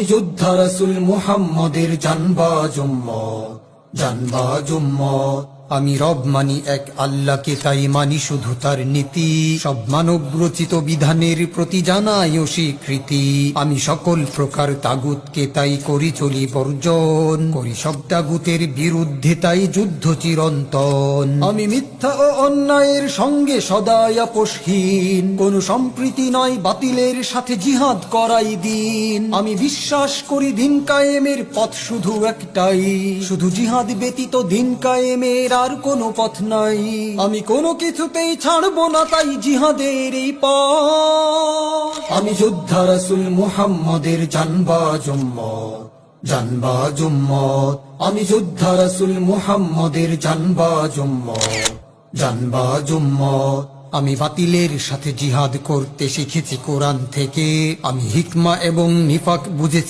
যোদ্ধা রাসূল মুহাম্মদের জানবাজ উম্মত, জানবাজ উম্মত। আমি রব মানি এক আল্লাহকে, তাই মানি শুধু তার নীতি। সব মানব রচিত বিধানের প্রতি জানাই স্বীকৃতি। আমি সকল প্রকার তাগুতকে তাই করি চলি বর্জন, করি সব তাগুতের বিরুদ্ধে তাই যুদ্ধ চিরন্তন। আমি মিথ্যা ও অন্যায়ের সঙ্গে সদাই আপোষহীন, কোন সম্প্রীতি নয় বাতিলের সাথে জিহাদ করাই দিন। আমি বিশ্বাস করি দিন কায়েমের পথ শুধু একটাই, শুধু জিহাদ ব্যতীত দিন কায়েমের আর কোনো পথ নাই। আমি কোনো কিছুতেই ছাড়বো না তাই জিহাদের এই পথ। আমি যোদ্ধা রাসূল মুহাম্মদের জানবাজ উম্মত, জানবাজ উম্মত। আমি যোদ্ধা রাসূল মুহাম্মদের জানবাজ উম্মত, জানবাজ উম্মত। আমি বাতিলের সাথে জিহাদ করতে শিখেছি কোরআন থেকে। আমি হিকমা এবং নিফাক বুঝেছি